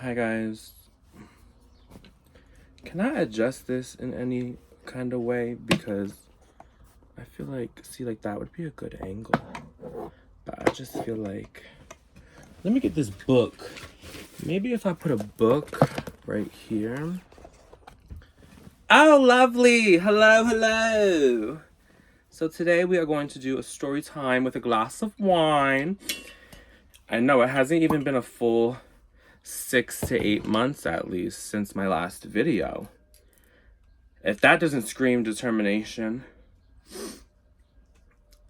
Hi guys. Can I adjust this in any kind of way? Because I feel like, that would be a good angle. But I just feel like, let me get this book. Maybe if I put a book right here. Oh, lovely. Hello, hello. So today we are going to do a story time with a glass of wine. I know it hasn't even been a full 6 to 8 months at least since my last video. If that doesn't scream determination,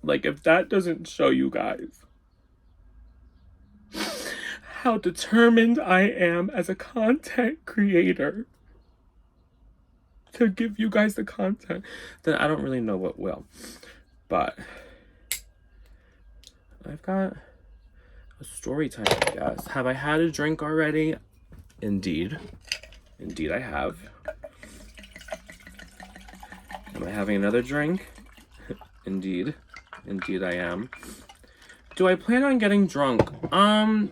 like if that doesn't show you guys how determined I am as a content creator to give you guys the content, then I don't really know what will. But I've got a story time, I guess. Have I had a drink already? Indeed. Indeed I have. Am I having another drink? Indeed. Indeed I am. Do I plan on getting drunk? I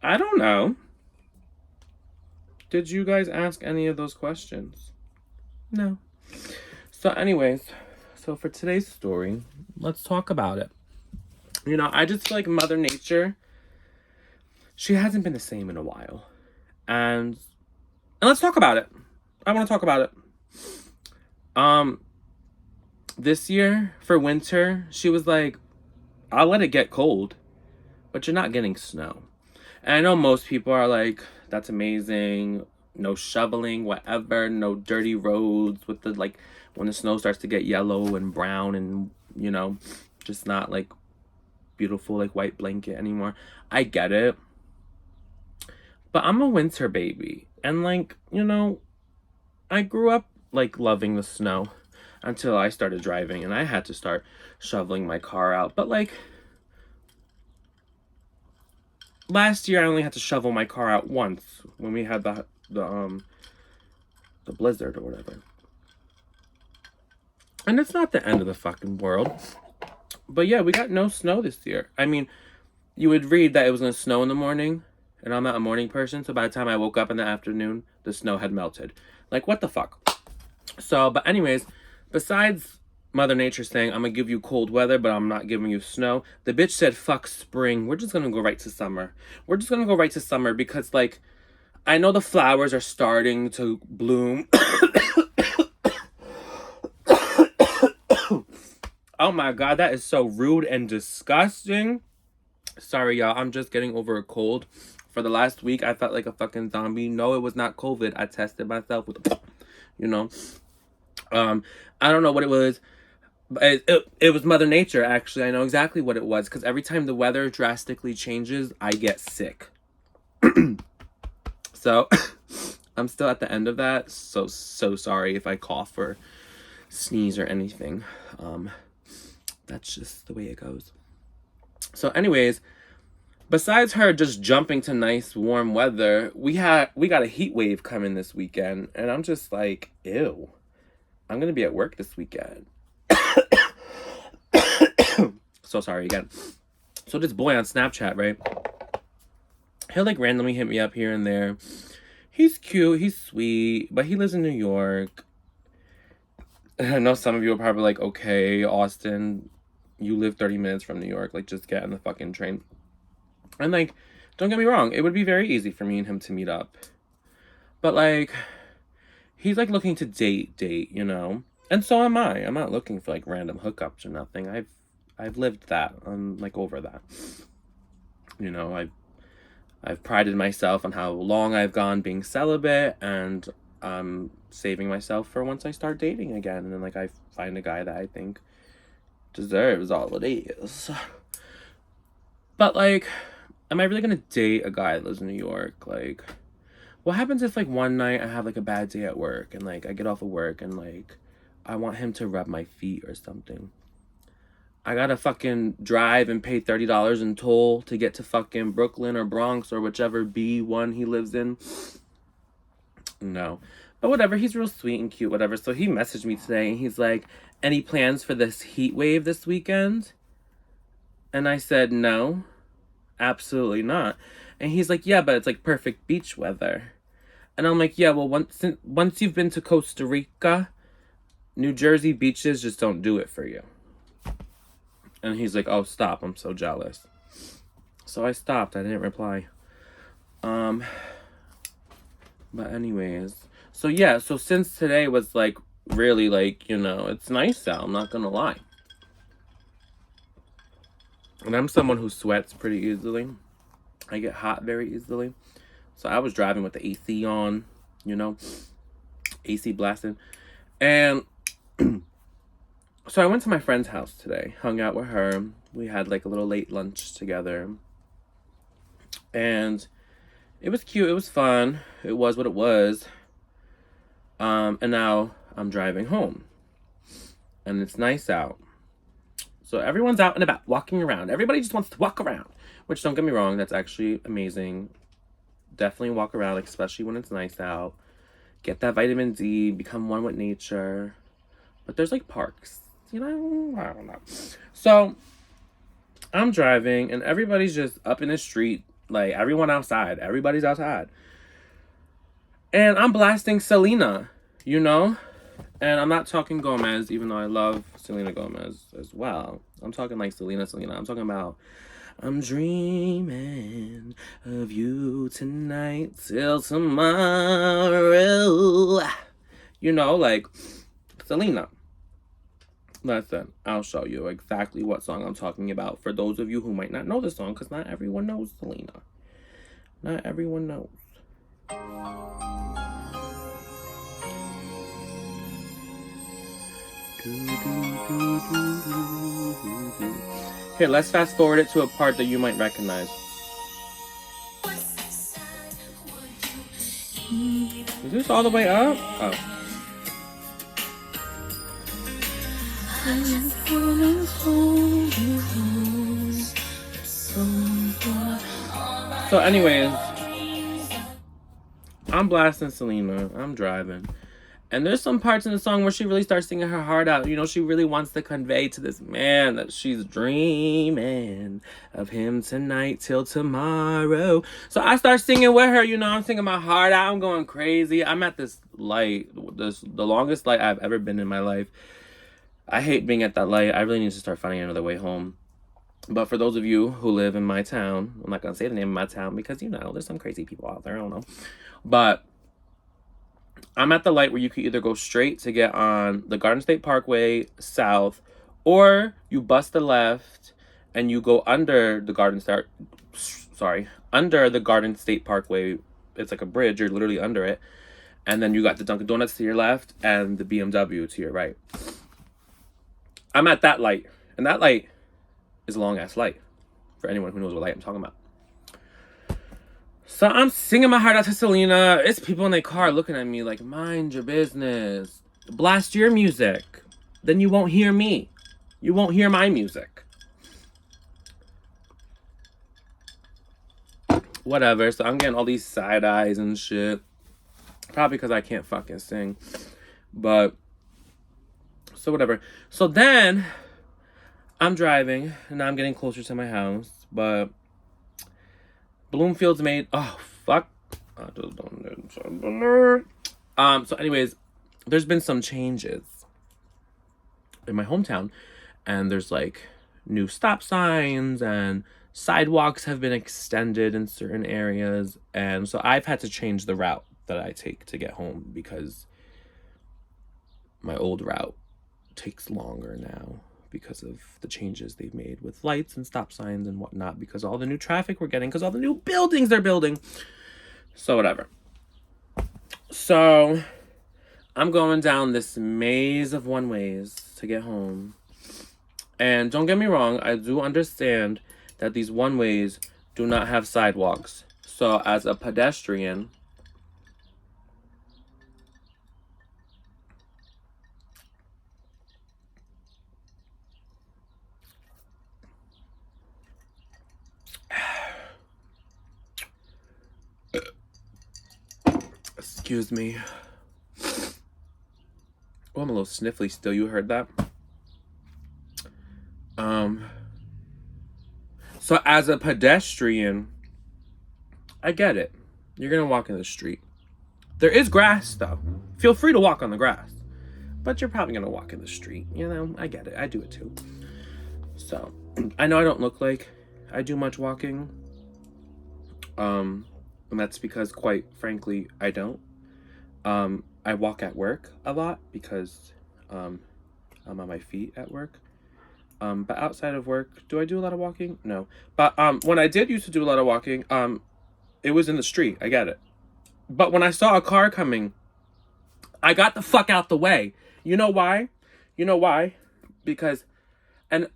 don't know. Did you guys ask any of those questions? No. So anyways, so for today's story, let's talk about it. You know, I just feel like Mother Nature, she hasn't been the same in a while. And let's talk about it. I want to talk about it. This year for winter, she was like, I'll let it get cold, but you're not getting snow. And I know most people are like, that's amazing. No shoveling, whatever. No dirty roads with the, like, when the snow starts to get yellow and brown and, you know, just not like beautiful, like white blanket anymore. I get it. But I'm a winter baby. And like, you know, I grew up like loving the snow until I started driving and I had to start shoveling my car out. But like, last year I only had to shovel my car out once when we had the blizzard or whatever. And it's not the end of the fucking world. But yeah, we got no snow this year. I mean, you would read that it was going to snow in the morning, and I'm not a morning person, so by the time I woke up in the afternoon, the snow had melted. Like, what the fuck? So, but anyways, besides Mother Nature saying, I'm going to give you cold weather, but I'm not giving you snow, the bitch said, fuck spring. We're just going to go right to summer. We're just going to go right to summer because, like, I know the flowers are starting to bloom. Oh my god, that is so rude and disgusting. Sorry, y'all. I'm just getting over a cold. For the last week, I felt like a fucking zombie. No, it was not COVID. I tested myself with, you know. I don't know what it was. But it was Mother Nature, actually. I know exactly what it was. Because every time the weather drastically changes, I get sick. So, I'm still at the end of that. So sorry if I cough or sneeze or anything. That's just the way it goes. So anyways, besides her just jumping to nice warm weather, we got a heat wave coming this weekend, and I'm just like, ew. I'm gonna be at work this weekend. So sorry again. So this boy on Snapchat, right? He'll like randomly hit me up here and there. He's cute, he's sweet, but he lives in New York. I know some of you are probably like, okay, Austin, you live 30 minutes from New York. Like, just get on the fucking train. And, like, don't get me wrong. It would be very easy for me and him to meet up. But, like, he's, like, looking to date, you know? And so am I. I'm not looking for, like, random hookups or nothing. I've lived that. I'm, like, over that. You know, I've prided myself on how long I've gone being celibate, and I'm saving myself for once I start dating again. And then, like, I find a guy that I think deserves all it is. But, like, am I really gonna date a guy that lives in New York? Like, what happens if, like, one night I have, like, a bad day at work and, like, I get off of work and, like, I want him to rub my feet or something? I gotta fucking drive and pay $30 in toll to get to fucking Brooklyn or Bronx or whichever B1 he lives in. No. But whatever, he's real sweet and cute, whatever. So he messaged me today and he's like, any plans for this heat wave this weekend? And I said, no. Absolutely not. And he's like, yeah, but it's like perfect beach weather. And I'm like, yeah, well, once you've been to Costa Rica, New Jersey beaches just don't do it for you. And he's like, oh, stop. I'm so jealous. So I stopped. I didn't reply. But anyways. So yeah, so since today was like really like, you know, it's nice out. I'm not gonna lie. And I'm someone who sweats pretty easily. I get hot very easily. So I was driving with the AC on, you know, AC blasting. And so I went to my friend's house today, hung out with her. We had like a little late lunch together. And it was cute. It was fun. It was what it was. And now I'm driving home. And it's nice out. So everyone's out and about, walking around. Everybody just wants to walk around. Which, don't get me wrong, that's actually amazing. Definitely walk around, especially when it's nice out. Get that vitamin D, become one with nature. But there's like parks, you know? I don't know. So I'm driving and everybody's just up in the street. Like everyone outside. Everybody's outside. And I'm blasting Selena, you know? And I'm not talking Gomez, even though I love Selena Gomez as well. I'm talking like Selena. I'm talking about I'm dreaming of you tonight till tomorrow. You know, like Selena. Listen, I'll show you exactly what song I'm talking about for those of you who might not know the song, because not everyone knows Selena. Not everyone knows. Here, let's fast forward it to a part that you might recognize. Is this all the way up? Oh. So anyways, I'm blasting Selena. I'm driving. And there's some parts in the song where she really starts singing her heart out. You know, she really wants to convey to this man that she's dreaming of him tonight till tomorrow. So I start singing with her, you know, I'm singing my heart out. I'm going crazy. I'm at this light, the longest light I've ever been in my life. I hate being at that light. I really need to start finding another way home. But for those of you who live in my town, I'm not going to say the name of my town because, you know, there's some crazy people out there. I don't know. But I'm at the light where you could either go straight to get on the Garden State Parkway south, or you bust the left and you go under the Garden State Parkway. It's like a bridge. You're literally under it. And then you got the Dunkin' Donuts to your left and the BMW to your right. I'm at that light. And that light is a long-ass light for anyone who knows what light I'm talking about. So I'm singing my heart out to Selena. It's people in their car looking at me like, mind your business. Blast your music. Then you won't hear me. You won't hear my music. Whatever. So I'm getting all these side eyes and shit. Probably because I can't fucking sing. But, so whatever. So then, I'm driving. And now I'm getting closer to my house. But Bloomfield's made, oh fuck, so anyways, there's been some changes in my hometown, and there's like new stop signs and sidewalks have been extended in certain areas, and so I've had to change the route that I take to get home because my old route takes longer now because of the changes they've made with lights and stop signs and whatnot, because all the new traffic we're getting, because all the new buildings they're building. So whatever. So I'm going down this maze of one-ways to get home. And don't get me wrong, I do understand that these one-ways do not have sidewalks. So as a pedestrian, excuse me. Oh, I'm a little sniffly still. You heard that? So as a pedestrian, I get it. You're gonna walk in the street. There is grass though. Feel free to walk on the grass. But you're probably gonna walk in the street. You know, I get it. I do it too. So I know I don't look like I do much walking. And that's because, quite frankly, I don't. I walk at work a lot because I'm on my feet at work. But outside of work, do I do a lot of walking? No. But when I did used to do a lot of walking, it was in the street. I get it. But when I saw a car coming, I got the fuck out the way. You know why? You know why? Because, and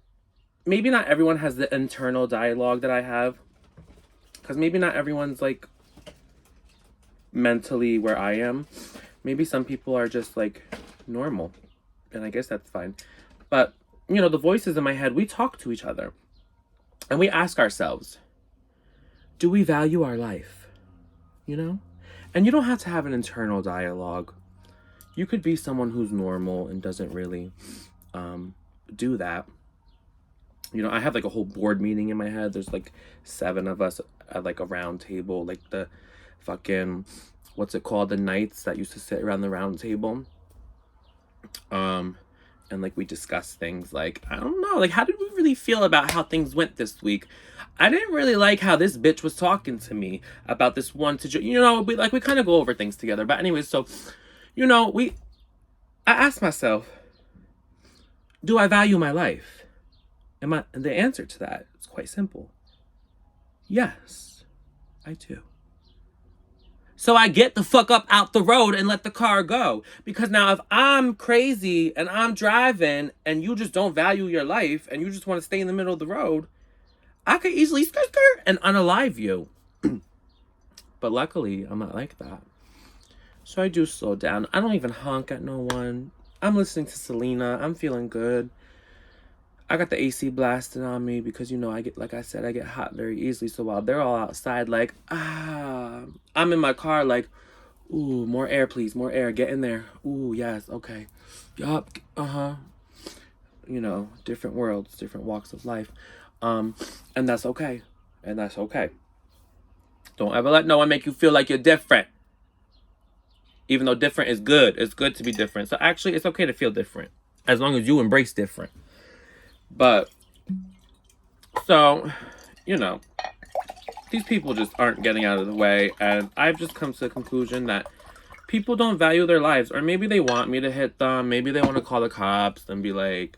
maybe not everyone has the internal dialogue that I have. Because maybe not everyone's like mentally where I am. Maybe some people are just like normal. And I guess that's fine. But, you know, the voices in my head, we talk to each other. And we ask ourselves, do we value our life? You know? And you don't have to have an internal dialogue. You could be someone who's normal and doesn't really do that. You know, I have like a whole board meeting in my head. There's like 7 of us at like a round table, like the fucking, what's it called? The knights that used to sit around the round table. And like we discuss things like, I don't know, like how did we really feel about how things went this week? I didn't really like how this bitch was talking to me about this one situation. You know, we kind of go over things together. But anyways, so, you know, I asked myself, do I value my life? And the answer to that is quite simple. Yes, I do. So I get the fuck up out the road and let the car go. Because now if I'm crazy and I'm driving and you just don't value your life and you just want to stay in the middle of the road, I could easily skirt and unalive you. But luckily, I'm not like that. So I do slow down. I don't even honk at no one. I'm listening to Selena. I'm feeling good. I got the AC blasting on me because, you know, I get hot very easily. So while they're all outside, like, I'm in my car, like, ooh, more air, please, more air. Get in there. Ooh, yes, okay. Yup, you know, different worlds, different walks of life. And that's okay. And that's okay. Don't ever let no one make you feel like you're different. Even though different is good. It's good to be different. So actually, it's okay to feel different. As long as you embrace different. But, so, you know, these people just aren't getting out of the way. And I've just come to the conclusion that people don't value their lives. Or maybe they want me to hit them. Maybe they want to call the cops and be like,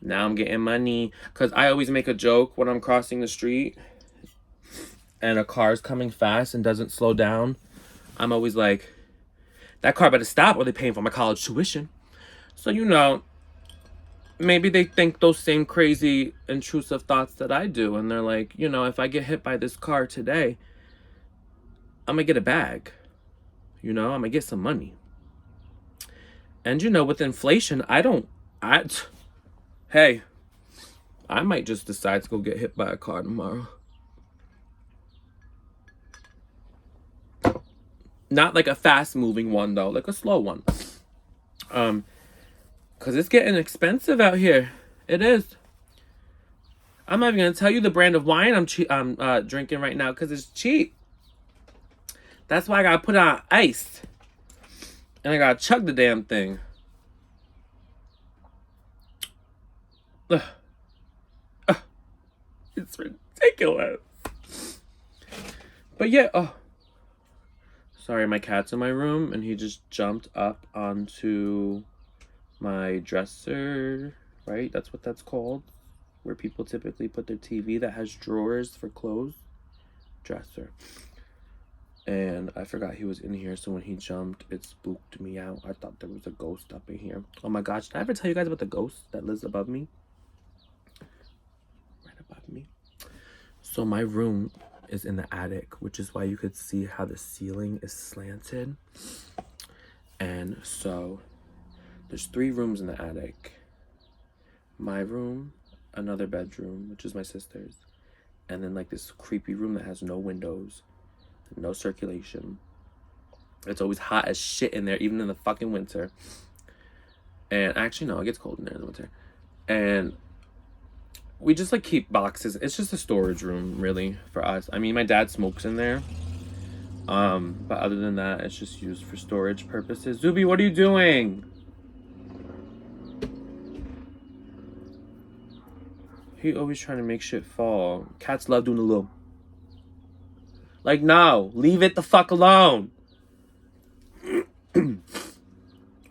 now I'm getting money. Because I always make a joke when I'm crossing the street and a car's coming fast and doesn't slow down. I'm always like, that car better stop or they're paying for my college tuition. So, you know, maybe they think those same crazy, intrusive thoughts that I do. And they're like, you know, if I get hit by this car today, I'm going to get a bag. You know, I'm going to get some money. And, you know, with inflation, hey, I might just decide to go get hit by a car tomorrow. Not like a fast-moving one, though. Like a slow one. Because it's getting expensive out here. It is. I'm not even going to tell you the brand of wine I'm drinking right now because it's cheap. That's why I got to put it on ice. And I got to chug the damn thing. It's ridiculous. But yeah, sorry, my cat's in my room and he just jumped up onto my dresser, right? That's what that's called. Where people typically put their TV that has drawers for clothes. Dresser. And I forgot he was in here, so when he jumped, it spooked me out. I thought there was a ghost up in here. Oh my gosh, did I ever tell you guys about the ghost that lives above me? Right above me. So my room is in the attic, which is why you could see how the ceiling is slanted. And so there's 3 rooms in the attic. My room, another bedroom, which is my sister's, and then like this creepy room that has no windows, no circulation. It's always hot as shit in there, even in the fucking winter. And actually, no, it gets cold in there in the winter. And we just like keep boxes. It's just a storage room really for us. I mean, my dad smokes in there. But other than that, it's just used for storage purposes. Zuby, what are you doing? He always trying to make shit fall. Cats love doing a little. Like, no, leave it the fuck alone.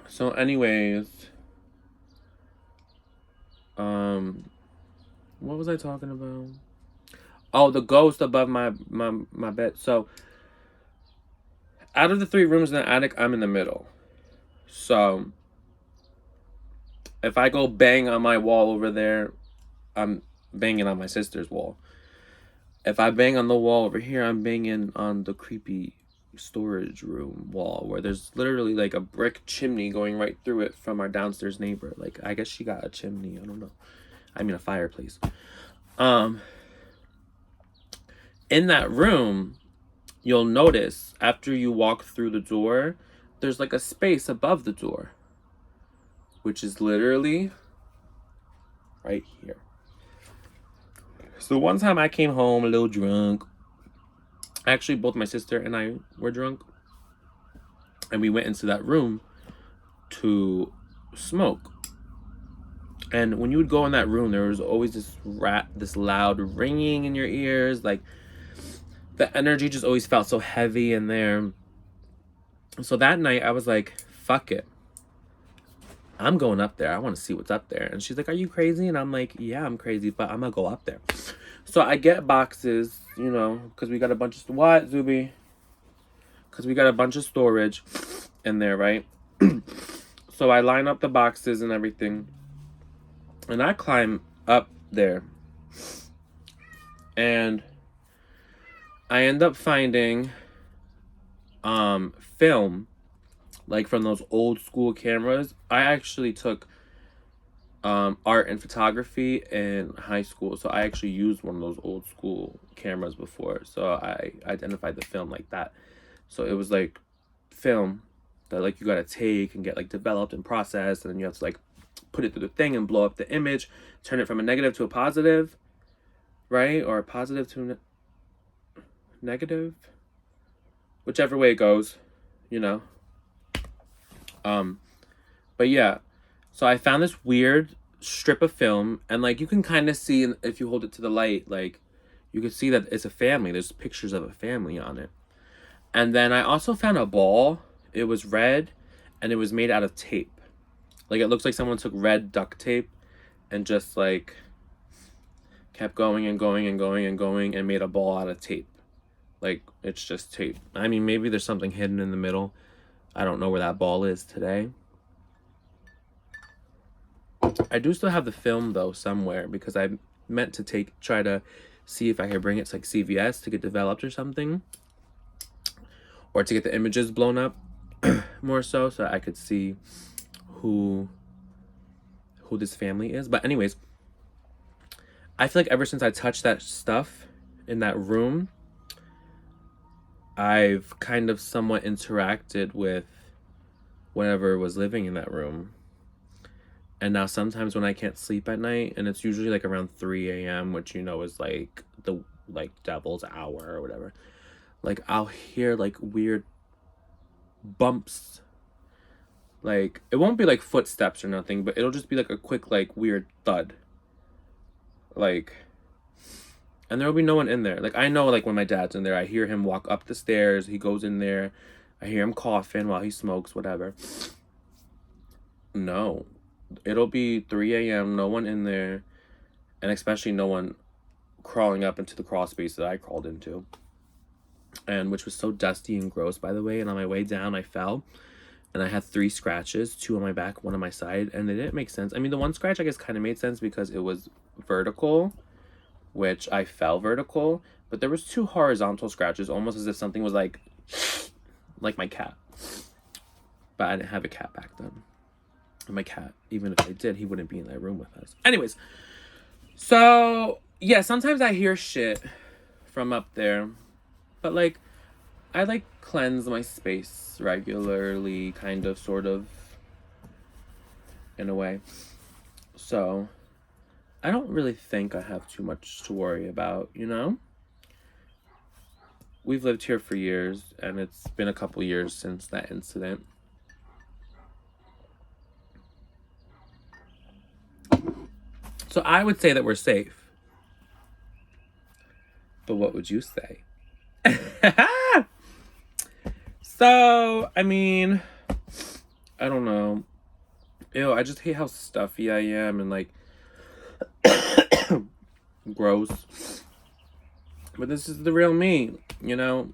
So, anyways, what was I talking about? Oh, the ghost above my bed. So, out of the 3 rooms in the attic, I'm in the middle. So, if I go bang on my wall over there, I'm banging on my sister's wall. If I bang on the wall over here, I'm banging on the creepy storage room wall where there's literally like a brick chimney going right through it from our downstairs neighbor. Like, I guess she got a chimney. I don't know. I mean, a fireplace. In that room, you'll notice after you walk through the door, there's like a space above the door, which is literally right here. So one time I came home a little drunk. Actually, both my sister and I were drunk. And we went into that room to smoke. And when you would go in that room, there was always this loud ringing in your ears. Like, the energy just always felt so heavy in there. So that night, I was like, fuck it. I'm going up there. I want to see what's up there. And she's like, are you crazy? And I'm like, yeah, I'm crazy, but I'm going to go up there. So I get boxes, you know, because we got a bunch of... What, Zuby? Because we got a bunch of storage in there, right? So I line up the boxes and everything. And I climb up there. And I end up finding film, like from those old school cameras. I actually took art and photography in high school, so I actually used one of those old school cameras before, so I identified the film like that. So it was like film that like you gotta take and get like developed and processed, and then you have to like put it through the thing and blow up the image, turn it from a negative to a positive, right? Or a positive to a negative, whichever way it goes, you know. But yeah, so I found this weird strip of film, and like you can kind of see if you hold it to the light, like you can see that it's a family. There's pictures of a family on it. And then I also found a ball. It was red, and it was made out of tape. Like, it looks like someone took red duct tape and just like kept going and going and going and going and made a ball out of tape. Like, it's just tape. I mean, maybe there's something hidden in the middle. I don't know where that ball is today. I do still have the film though somewhere, because I meant to try to see if I could bring it to like CVS to get developed or something, or to get the images blown up more so I could see who this family is. But anyways, I feel like ever since I touched that stuff in that room, I've kind of somewhat interacted with whatever was living in that room. And now sometimes when I can't sleep at night, and it's usually like around 3 a.m., which, you know, is like the like devil's hour or whatever, like I'll hear like weird bumps. Like, it won't be like footsteps or nothing, but it'll just be like a quick like weird thud. Like, and there'll be no one in there. Like, I know like when my dad's in there, I hear him walk up the stairs, he goes in there, I hear him coughing while he smokes, whatever. No. It'll be 3 a.m., no one in there, and especially no one crawling up into the crawl space that I crawled into, and which was so dusty and gross, by the way. And on my way down, I fell, and I had 3 scratches, 2 on my back, 1 on my side, and they didn't make sense. I mean, the one scratch, I guess, kind of made sense because it was vertical, which I fell vertical, but there was 2 horizontal scratches, almost as if something was like my cat. But I didn't have a cat back then. My cat, even if I did, he wouldn't be in that room with us. Anyways, so yeah, sometimes I hear shit from up there, but like I like cleanse my space regularly, kind of, sort of, in a way. So I don't really think I have too much to worry about, you know? We've lived here for years, and it's been a couple years since that incident. So I would say that we're safe. But what would you say? So, I mean, I don't know. Ew, I just hate how stuffy I am and like gross. But this is the real me, you know?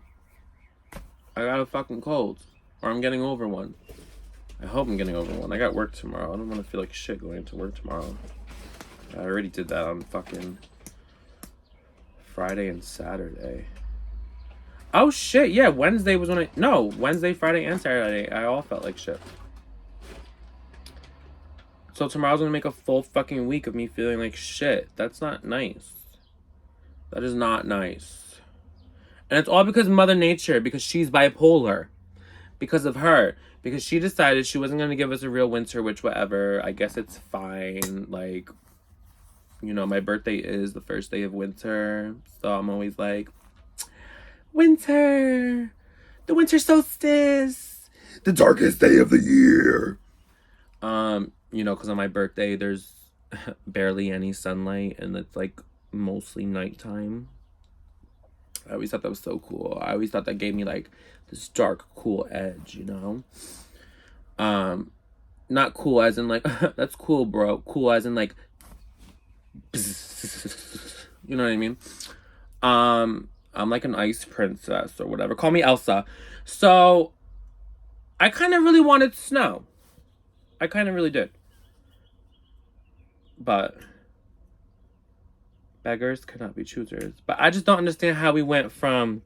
I got a fucking cold. Or I'm getting over one. I hope I'm getting over one. I got work tomorrow. I don't want to feel like shit going into work tomorrow. I already did that on fucking Friday and Saturday. Oh shit, yeah, Wednesday was when I... No, Wednesday, Friday, and Saturday. I all felt like shit. So tomorrow's gonna make a full fucking week of me feeling like shit. That's not nice. That is not nice. And it's all because of Mother Nature, because she's bipolar. Because of her. Because she decided she wasn't gonna give us a real winter, which whatever. I guess it's fine. Like, you know, my birthday is the first day of winter. So I'm always like, winter! The winter solstice! The darkest day of the year! You know, because on my birthday, there's barely any sunlight, and it's, like, mostly nighttime. I always thought that was so cool. I always thought that gave me, like, this dark, cool edge, you know? Not cool as in, like, that's cool, bro. Cool as in, like, you know what I mean? I'm like an ice princess or whatever. Call me Elsa. So, I kind of really wanted snow. I kind of really did. But beggars cannot be choosers. But I just don't understand how we went from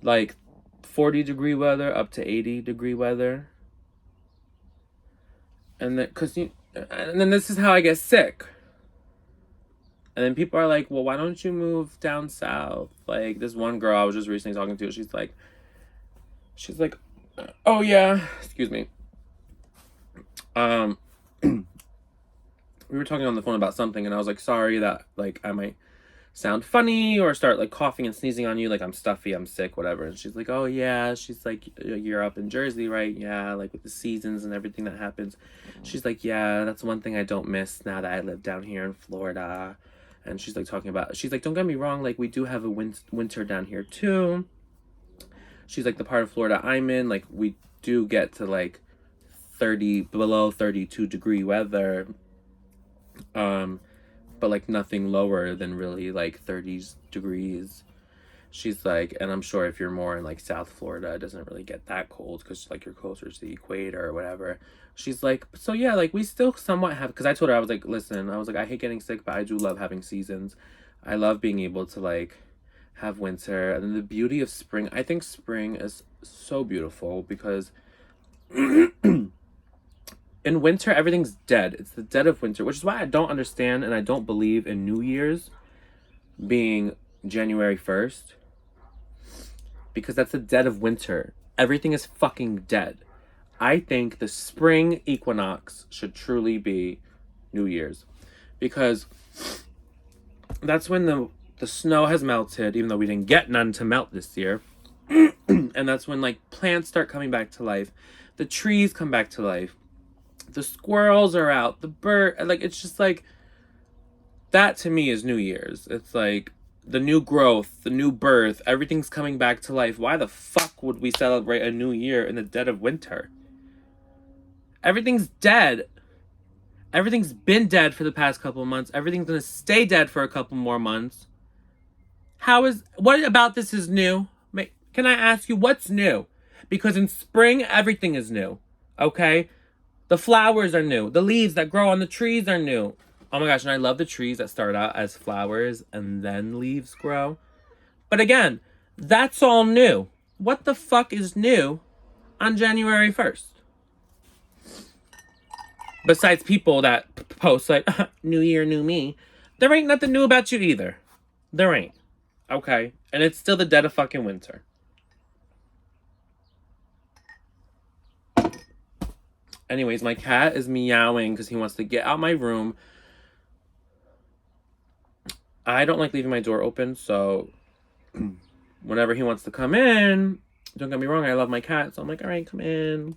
like 40-degree weather up to 80-degree weather. And then this is how I get sick. And then people are like, well, why don't you move down south? Like this one girl I was just recently talking to, she's like, oh yeah, excuse me. We were talking on the phone about something, and I was like, sorry that, like, I might sound funny or start, like, coughing and sneezing on you, like, I'm stuffy, I'm sick, whatever. And she's like, oh, yeah. She's like, you're up in Jersey, right? Yeah, like, with the seasons and everything that happens. She's like, yeah, that's one thing I don't miss now that I live down here in Florida. And she's, like, talking about, she's like, don't get me wrong, like, we do have a winter down here, too. She's like, the part of Florida I'm in, like, we do get to, like, below 32-degree weather, but like nothing lower than really like 30 degrees. She's like, and I'm sure if you're more in like South Florida, it doesn't really get that cold because like you're closer to the equator or whatever. She's like, so yeah, like we still somewhat have, because I told her, I was like, listen, I was like, I hate getting sick, but I do love having seasons. I love being able to like have winter, and then the beauty of spring. I think spring is so beautiful because in winter, everything's dead. It's the dead of winter, which is why I don't understand and I don't believe in New Year's being January 1st. Because that's the dead of winter. Everything is fucking dead. I think the spring equinox should truly be New Year's. Because that's when the snow has melted, even though we didn't get none to melt this year. And that's when, like, plants start coming back to life. The trees come back to life. The squirrels are out. The bird, like, it's just like, that to me is New Year's. It's like the new growth, the new birth, everything's coming back to life. Why the fuck would we celebrate a new year in the dead of winter? Everything's dead. Everything's been dead for the past couple of months. Everything's gonna stay dead for a couple more months. What about this is new? Can I ask you what's new? Because in spring, everything is new. Okay? The flowers are new. The leaves that grow on the trees are new. Oh my gosh, and I love the trees that start out as flowers and then leaves grow. But again, that's all new. What the fuck is new on January 1st? Besides people that post like, new year, new me. There ain't nothing new about you either. There ain't. Okay? And it's still the dead of fucking winter. Anyways, my cat is meowing because he wants to get out my room. I don't like leaving my door open, so whenever he wants to come in, don't get me wrong, I love my cat, so I'm like, all right, come in.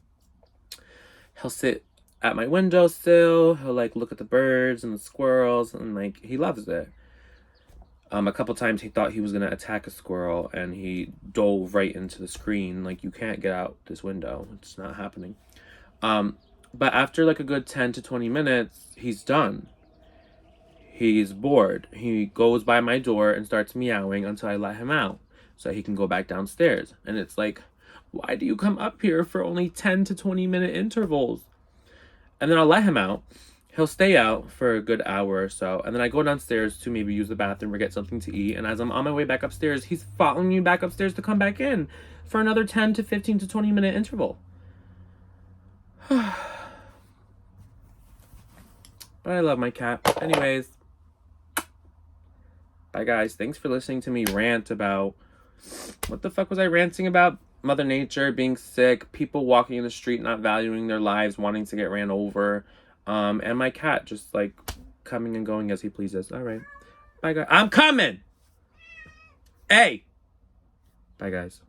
He'll sit at my windowsill. He'll like look at the birds and the squirrels, and like he loves it. A couple times he thought he was gonna attack a squirrel, and he dove right into the screen. Like, you can't get out this window. It's not happening. But after like a good 10 to 20 minutes, he's done. He's bored. He goes by my door and starts meowing until I let him out so he can go back downstairs. And it's like, why do you come up here for only 10 to 20-minute intervals? And then I'll let him out. He'll stay out for a good hour or so. And then I go downstairs to maybe use the bathroom or get something to eat. And as I'm on my way back upstairs, he's following me back upstairs to come back in for another 10 to 15 to 20-minute interval. But I love my cat. Anyways. Bye, guys. Thanks for listening to me rant about... What the fuck was I ranting about? Mother Nature, being sick, people walking in the street not valuing their lives, wanting to get ran over, and my cat just, like, coming and going as he pleases. All right. Bye, guys. I'm coming! Hey! Bye, guys.